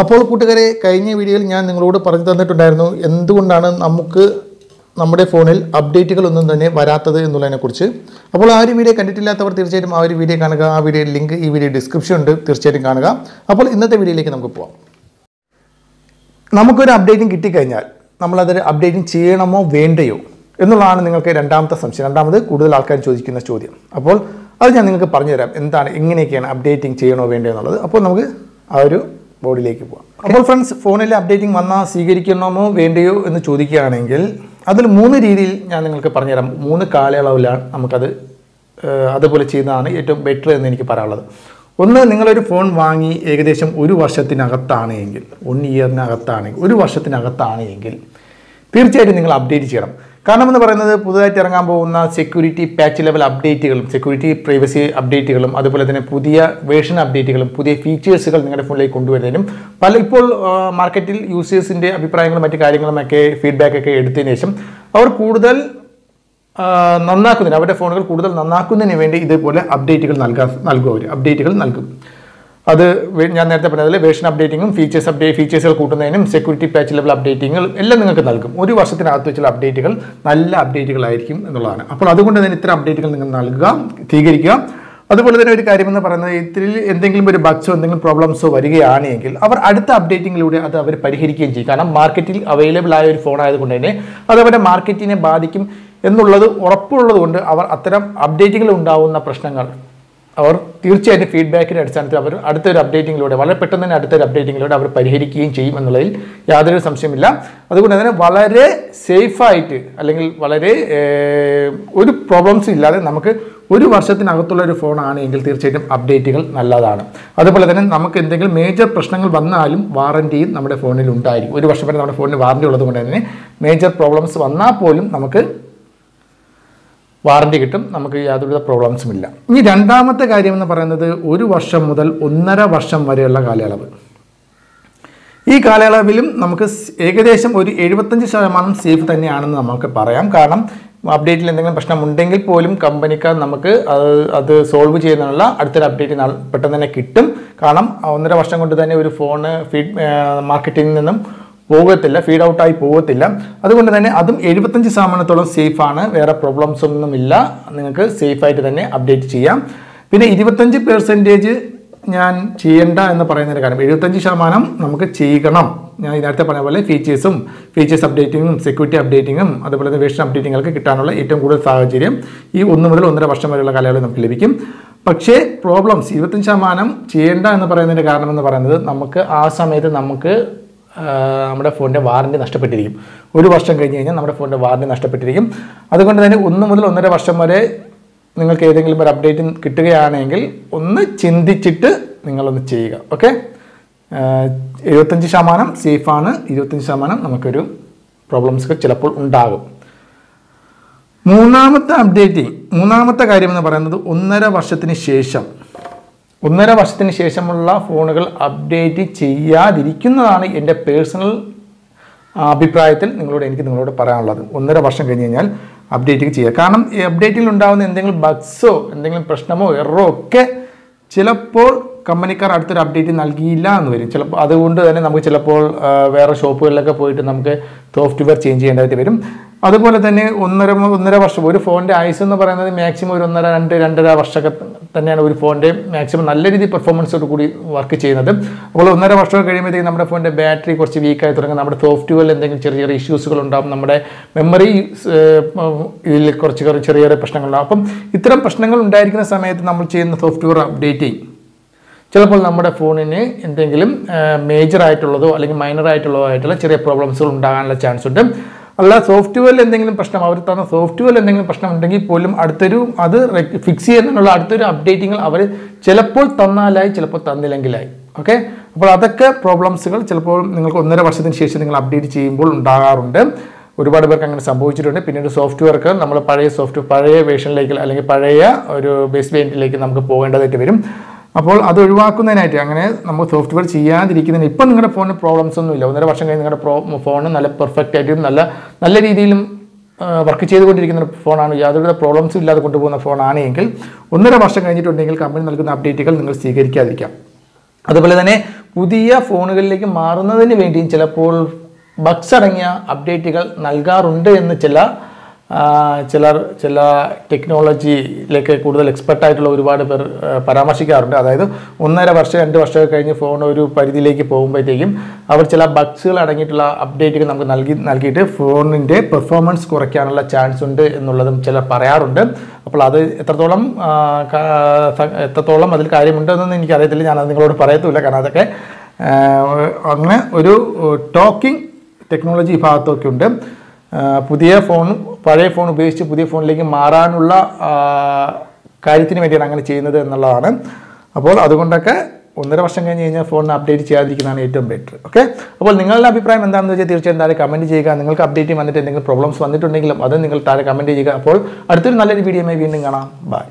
അപ്പോൾ കൂട്ടുകാരെ, കഴിഞ്ഞ വീഡിയോയിൽ ഞാൻ നിങ്ങളോട് പറഞ്ഞു തന്നിട്ടുണ്ടായിരുന്നു എന്തുകൊണ്ടാണ് നമുക്ക് നമ്മുടെ ഫോണിൽ അപ്ഡേറ്റുകളൊന്നും തന്നെ വരാത്തത് എന്നുള്ളതിനെക്കുറിച്ച്. അപ്പോൾ ആ ഒരു വീഡിയോ കണ്ടിട്ടില്ലാത്തവർ തീർച്ചയായിട്ടും ആ ഒരു വീഡിയോ കാണുക. ആ വീഡിയോ ലിങ്ക് ഈ വീഡിയോ ഡിസ്ക്രിപ്ഷൻ ഉണ്ട്, തീർച്ചയായിട്ടും കാണുക. അപ്പോൾ ഇന്നത്തെ വീഡിയോയിലേക്ക് നമുക്ക് പോകാം. നമുക്കൊരു അപ്ഡേറ്റിംഗ് കിട്ടിക്കഴിഞ്ഞാൽ നമ്മളതൊരു അപ്ഡേറ്റിംഗ് ചെയ്യണമോ വേണ്ടയോ എന്നുള്ളതാണ് നിങ്ങൾക്ക് രണ്ടാമത്തെ സംശയം, രണ്ടാമത് കൂടുതൽ ആൾക്കാർ ചോദിക്കുന്ന ചോദ്യം. അപ്പോൾ അത് ഞാൻ നിങ്ങൾക്ക് പറഞ്ഞുതരാം, എന്താണ് എങ്ങനെയൊക്കെയാണ് അപ്ഡേറ്റിംഗ് ചെയ്യണോ വേണ്ടയോ എന്നുള്ളത്. അപ്പോൾ നമുക്ക് ആ ഒരു ബോർഡിലേക്ക് പോകാം. അപ്പോൾ ഫ്രണ്ട്സ്, ഫോണിൽ അപ്ഡേറ്റിംഗ് വന്നാൽ സ്വീകരിക്കണമോ വേണ്ടയോ എന്ന് ചോദിക്കുകയാണെങ്കിൽ അതിൽ 3 രീതിയിൽ ഞാൻ നിങ്ങൾക്ക് പറഞ്ഞുതരാം. 3 കാലയളവിലാണ് നമുക്കത് അതുപോലെ ചെയ്യുന്നതാണ് ഏറ്റവും ബെറ്റർ എന്ന് എനിക്ക് പറയാനുള്ളത്. ഒന്ന്, നിങ്ങളൊരു ഫോൺ വാങ്ങി ഏകദേശം 1 വർഷത്തിനകത്താണ് എങ്കിൽ, 1 ഇയറിനകത്താണെങ്കിൽ, 1 വർഷത്തിനകത്താണ് എങ്കിൽ തീർച്ചയായിട്ടും നിങ്ങൾ അപ്ഡേറ്റ് ചെയ്യണം. കാരണം എന്ന് പറയുന്നത് പുതുതായിട്ട് ഇറങ്ങാൻ പോകുന്ന സെക്യൂരിറ്റി പാച്ച് ലെവൽ അപ്ഡേറ്റുകളും സെക്യൂരിറ്റി പ്രൈവസി അപ്ഡേറ്റുകളും അതുപോലെ തന്നെ പുതിയ വേർഷൻ അപ്ഡേറ്റുകളും പുതിയ ഫീച്ചേഴ്സുകൾ നിങ്ങളുടെ ഫോണിലേക്ക് കൊണ്ടുവരുന്നതിനും ഇപ്പോൾ മാർക്കറ്റിൽ യൂസേഴ്സിൻ്റെ അഭിപ്രായങ്ങളും മറ്റു കാര്യങ്ങളുമൊക്കെ ഫീഡ്ബാക്കൊക്കെ എടുത്തതിന് ശേഷം അവർ കൂടുതൽ നന്നാക്കുന്നതിന്, അവരുടെ ഫോണുകൾ കൂടുതൽ നന്നാക്കുന്നതിന് വേണ്ടി ഇതുപോലെ അപ്ഡേറ്റുകൾ നൽകും. അത് ഞാൻ നേരത്തെ പറഞ്ഞതിൽ വേർഷൻ അപ്ഡേറ്റിങ്ങും ഫീച്ചേഴ്സുകൾ കൂട്ടുന്നതിനും സെക്യൂരിറ്റി പാച്ച് ലെവൽ അപ്ഡേറ്റിങ്ങുകൾ എല്ലാം നിങ്ങൾക്ക് നൽകും. 1 വർഷത്തിനകത്ത് വെച്ചുള്ള അപ്ഡേറ്റുകൾ നല്ല അപ്ഡേറ്റുകളായിരിക്കും എന്നുള്ളതാണ്. അപ്പോൾ അതുകൊണ്ട് തന്നെ ഇത്തരം അപ്ഡേറ്റുകൾ നിങ്ങൾ നൽകുക, സ്വീകരിക്കുക. അതുപോലെ തന്നെ ഒരു കാര്യമെന്ന് പറയുന്നത്, ഇതിൽ എന്തെങ്കിലും ഒരു ബഗ്സോ എന്തെങ്കിലും പ്രോബ്ലംസോ വരികയാണെങ്കിൽ അവർ അടുത്ത അപ്ഡേറ്റിങ്ങിലൂടെ അത് അവർ പരിഹരിക്കുകയും ചെയ്യും. കാരണം മാർക്കറ്റിൽ അവൈലബിൾ ആയ ഒരു ഫോൺ ആയതുകൊണ്ട് തന്നെ അത് അവരുടെ മാർക്കറ്റിനെ ബാധിക്കും എന്നുള്ളത് ഉറപ്പുള്ളത് കൊണ്ട് അവർ അത്തരം അപ്ഡേറ്റുകളിൽ ഉണ്ടാകുന്ന പ്രശ്നങ്ങൾ അവർ തീർച്ചയായിട്ടും ഫീഡ്ബാക്കിൻ്റെ അടിസ്ഥാനത്തിൽ അവർ അടുത്തൊരു അപ്ഡേറ്റിങ്ങിലൂടെ വളരെ പെട്ടെന്ന് തന്നെ അടുത്തൊരു അപ്ഡേറ്റിങ്ങിലൂടെ അവർ പരിഹരിക്കുകയും ചെയ്യും എന്നുള്ളതിൽ യാതൊരു സംശയമില്ല. അതുകൊണ്ട് തന്നെ വളരെ സേഫായിട്ട് അല്ലെങ്കിൽ വളരെ ഒരു പ്രോബ്ലംസും ഇല്ലാതെ നമുക്ക് 1 വർഷത്തിനകത്തുള്ള ഒരു ഫോണാണ് എങ്കിൽ തീർച്ചയായിട്ടും അപ്ഡേറ്റുകൾ നല്ലതാണ്. അതുപോലെ തന്നെ നമുക്ക് എന്തെങ്കിലും മേജർ പ്രശ്നങ്ങൾ വന്നാലും വാറൻറ്റിയും നമ്മുടെ ഫോണിൽ ഉണ്ടായിരിക്കും. 1 വർഷം വരെ നമ്മുടെ ഫോണിന് വാറൻറ്റി ഉള്ളത് കൊണ്ട് തന്നെ മേജർ പ്രോബ്ലംസ് വന്നാൽ പോലും നമുക്ക് വാറൻറ്റി കിട്ടും, നമുക്ക് യാതൊരു പ്രോബ്ലംസും ഇല്ല. ഇനി രണ്ടാമത്തെ കാര്യം എന്ന് പറയുന്നത് 1 വർഷം മുതൽ 1.5 വർഷം വരെയുള്ള കാലയളവ്. ഈ കാലയളവിലും നമുക്ക് ഏകദേശം ഒരു 75% സേഫ് തന്നെയാണെന്ന് നമുക്ക് പറയാം. കാരണം അപ്ഡേറ്റിൽ എന്തെങ്കിലും പ്രശ്നമുണ്ടെങ്കിൽ പോലും കമ്പനിക്കാർ നമുക്ക് അത് സോൾവ് ചെയ്യുന്നതിനുള്ള അടുത്തൊരു അപ്ഡേറ്റ് പെട്ടെന്ന് തന്നെ കിട്ടും. കാരണം 1.5 വർഷം കൊണ്ട് തന്നെ ഒരു ഫോണ് മാർക്കറ്റിൽ നിന്നും ഫീഡ് ഔട്ടായി പോകത്തില്ല. അതുകൊണ്ട് തന്നെ അതും 75% സേഫാണ്, വേറെ പ്രോബ്ലംസ് ഒന്നുമില്ല, നിങ്ങൾക്ക് സേഫായിട്ട് തന്നെ അപ്ഡേറ്റ് ചെയ്യാം. പിന്നെ 25% ഞാൻ ചെയ്യേണ്ട എന്ന് പറയുന്നൊരു കാര്യം, 75% നമുക്ക് ചെയ്യണം. ഞാൻ നേരത്തെ പറഞ്ഞ പോലെ ഫീച്ചേഴ്സ് അപ്ഡേറ്റിങ്ങും സെക്യൂരിറ്റി അപ്ഡേറ്റിങ്ങും അതുപോലെ തന്നെ വേർഷൻ അപ്ഡേറ്റിങ്ങുകൾക്ക് കിട്ടാനുള്ള ഏറ്റവും കൂടുതൽ സാഹചര്യം ഈ 1 മുതൽ 1.5 വർഷം വരെയുള്ള കാലയളവിൽ നമുക്ക് ലഭിക്കും. പക്ഷേ പ്രോബ്ലംസ് 25% ചെയ്യേണ്ട എന്ന് പറയുന്നതിൻ്റെ കാരണം എന്ന് പറയുന്നത്, നമുക്ക് ആ സമയത്ത് നമ്മുടെ ഫോണിൻ്റെ വാറൻറ്റി നഷ്ടപ്പെട്ടിരിക്കും. 1 വർഷം കഴിഞ്ഞ് കഴിഞ്ഞാൽ നമ്മുടെ ഫോണിൻ്റെ വാറൻറ്റി നഷ്ടപ്പെട്ടിരിക്കും. അതുകൊണ്ട് തന്നെ 1 മുതൽ 1.5 വർഷം വരെ നിങ്ങൾക്ക് ഏതെങ്കിലും ഒരു അപ്ഡേറ്റ് കിട്ടുകയാണെങ്കിൽ ഒന്ന് ചിന്തിച്ചിട്ട് നിങ്ങളൊന്ന് ചെയ്യുക. ഓക്കെ, 75% സേഫാണ്, 25% നമുക്കൊരു പ്രോബ്ലംസ് ചിലപ്പോൾ ഉണ്ടാകും. മൂന്നാമത്തെ കാര്യം എന്ന് പറയുന്നത് 1.5 വർഷത്തിന് ശേഷമുള്ള ഫോണുകൾ അപ്ഡേറ്റ് ചെയ്യാതിരിക്കുന്നതാണ് എൻ്റെ പേഴ്സണൽ അഭിപ്രായത്തിൽ എനിക്ക് നിങ്ങളോട് പറയാനുള്ളത്. 1.5 വർഷം കഴിഞ്ഞ് കഴിഞ്ഞാൽ അപ്ഡേറ്റ് ചെയ്യുക. കാരണം ഈ അപ്ഡേറ്റിൽ ഉണ്ടാകുന്ന എന്തെങ്കിലും ബഗ്സോ എന്തെങ്കിലും പ്രശ്നമോ എററോ ഒക്കെ ചിലപ്പോൾ കമ്പനിക്കാർ അടുത്തൊരു അപ്ഡേറ്റ് നൽകിയില്ല എന്ന് വരും. ചിലപ്പോൾ അതുകൊണ്ട് തന്നെ നമുക്ക് ചിലപ്പോൾ വേറെ ഷോപ്പുകളിലൊക്കെ പോയിട്ട് നമുക്ക് സോഫ്റ്റ്വെയർ ചേഞ്ച് ചെയ്യേണ്ടതായിട്ട് വരും. അതുപോലെ തന്നെ 1.5 വർഷം, ഒരു ഫോണിൻ്റെ ആയുസ് എന്ന് പറയുന്നത് മാക്സിമം ഒരു 2.5 വർഷമൊക്കെ തന്നെയാണ് ഒരു ഫോണിൻ്റെ മാക്സിമം നല്ല രീതിയിൽ പെർഫോമൻസോട് കൂടി വർക്ക് ചെയ്യുന്നത്. അപ്പോൾ 1.5 വർഷം കഴിയുമ്പോഴത്തേക്കും നമ്മുടെ ഫോണിൻ്റെ ബാറ്ററി കുറച്ച് വീക്കായി തുടങ്ങും, നമ്മുടെ സോഫ്റ്റ്വെയറിൽ എന്തെങ്കിലും ചെറിയ ഇഷ്യൂസുകൾ ഉണ്ടാകും, നമ്മുടെ മെമ്മറി ഇതിൽ കുറച്ച് ചെറിയ പ്രശ്നങ്ങളുണ്ടാകും. അപ്പം ഇത്തരം പ്രശ്നങ്ങൾ ഉണ്ടായിരിക്കുന്ന സമയത്ത് നമ്മൾ ചെയ്യുന്ന സോഫ്റ്റ്വെയർ അപ്ഡേറ്റിംഗ് ചിലപ്പോൾ നമ്മുടെ ഫോണിന് എന്തെങ്കിലും മേജർ ആയിട്ടുള്ളതോ അല്ലെങ്കിൽ മൈനർ ആയിട്ടുള്ള ചെറിയ പ്രോബ്ലംസുകൾ ഉണ്ടാകാനുള്ള ചാൻസ് ഉണ്ട്. അല്ല, സോഫ്റ്റ്വെയറിൽ എന്തെങ്കിലും പ്രശ്നം, അവർ തന്ന സോഫ്റ്റ്വെയറിൽ എന്തെങ്കിലും പ്രശ്നം ഉണ്ടെങ്കിൽ പോലും അത് ഫിക്സ് ചെയ്യുന്നതിനുള്ള അടുത്തൊരു അപ്ഡേറ്റിങ്ങൾ അവർ ചിലപ്പോൾ തന്നാലായി, ചിലപ്പോൾ തന്നില്ലെങ്കിലായി. ഓക്കെ, അപ്പോൾ അതൊക്കെ പ്രോബ്ലംസുകൾ ചിലപ്പോൾ നിങ്ങൾക്ക് 1.5 വർഷത്തിന് ശേഷം നിങ്ങൾ അപ്ഡേറ്റ് ചെയ്യുമ്പോൾ ഉണ്ടാകാറുണ്ട്. ഒരുപാട് പേർക്ക് അങ്ങനെ സംഭവിച്ചിട്ടുണ്ട്. പിന്നീട് സോഫ്റ്റ്വെയർക്ക് നമ്മൾ പഴയ വേർഷനിലേക്ക് അല്ലെങ്കിൽ പഴയ ഒരു ബേസ് വേരിയന്റിലേക്ക് നമുക്ക് പോകേണ്ടതായിട്ട് വരും. അപ്പോൾ അത് ഒഴിവാക്കുന്നതിനായിട്ട് അങ്ങനെ നമ്മൾ സോഫ്റ്റ്വെയർ ചെയ്യാതിരിക്കുന്നതിന് ഇപ്പം നിങ്ങളുടെ ഫോണിന് പ്രോബ്ലംസ് ഒന്നുമില്ല. 1.5 വർഷം കഴിഞ്ഞ് നിങ്ങളുടെ ഫോണ് നല്ല പെർഫെക്റ്റ് ആയിട്ടും നല്ല രീതിയിലും വർക്ക് ചെയ്തുകൊണ്ടിരിക്കുന്ന ഒരു ഫോണാണ്, യാതൊരു പ്രോബ്ലംസും ഇല്ലാതെ കൊണ്ടുപോകുന്ന ഫോണാണ് എങ്കിൽ 1.5 വർഷം കഴിഞ്ഞിട്ടുണ്ടെങ്കിൽ കമ്പനി നൽകുന്ന അപ്ഡേറ്റുകൾ നിങ്ങൾ സ്വീകരിക്കാതിരിക്കാം. അതുപോലെ തന്നെ പുതിയ ഫോണുകളിലേക്ക് മാറുന്നതിന് വേണ്ടിയും ചിലപ്പോൾ ബഗ്സ് അടങ്ങിയ അപ്ഡേറ്റുകൾ നൽകാറുണ്ട് എന്ന് ചില ടെക്നോളജിയിലേക്ക് കൂടുതൽ എക്സ്പെർട്ടായിട്ടുള്ള ഒരുപാട് പേർ പരാമർശിക്കാറുണ്ട്. അതായത് 1.5 വർഷം 2 വർഷമൊക്കെ കഴിഞ്ഞ് ഫോൺ ഒരു പരിധിയിലേക്ക് പോകുമ്പോഴത്തേക്കും അവർ ചില ബഗ്സുകൾ അടങ്ങിയിട്ടുള്ള അപ്ഡേറ്റുകൾ നമുക്ക് നൽകിയിട്ട് ഫോണിൻ്റെ പെർഫോമൻസ് കുറയ്ക്കാനുള്ള ചാൻസ് ഉണ്ട് എന്നുള്ളതും ചിലർ പറയാറുണ്ട്. അപ്പോൾ അത് എത്രത്തോളം അതിൽ കാര്യമുണ്ടെന്നൊന്നും എനിക്കറിയത്തില്ല, ഞാനത് നിങ്ങളോട് പറയത്തുമില്ല. കാരണം അതൊക്കെ അങ്ങനെ ഒരു ടോക്കിംഗ് ടെക്നോളജി ഭാഗത്തൊക്കെ ഉണ്ട്. പുതിയ ഫോണും പഴയ ഫോൺ ഉപയോഗിച്ച് പുതിയ ഫോണിലേക്ക് മാറാനുള്ള കാര്യത്തിന് വേണ്ടിയാണ് അങ്ങനെ ചെയ്യുന്നത് എന്നുള്ളതാണ്. അപ്പോൾ അതുകൊണ്ടൊക്കെ 1.5 വർഷം കഴിഞ്ഞ് കഴിഞ്ഞാൽ ഫോണിന് അപ്ഡേറ്റ് ചെയ്യാതിരിക്കുന്നതാണ് ഏറ്റവും ബെറ്റർ. ഓക്കെ, അപ്പോൾ നിങ്ങളുടെ അഭിപ്രായം എന്താണെന്ന് വെച്ചാൽ തീർച്ചയായും താഴെ കമൻറ്റ് ചെയ്യുക. നിങ്ങൾക്ക് അപ്ഡേറ്റ് വന്നിട്ട് എന്തെങ്കിലും പ്രോബ്ലംസ് വന്നിട്ടുണ്ടെങ്കിലും അത് നിങ്ങൾ താഴെ കമൻറ്റ് ചെയ്യുക. അപ്പോൾ അടുത്തൊരു നല്ലൊരു വീഡിയോയുമായി വീണ്ടും കാണാം. ബൈ.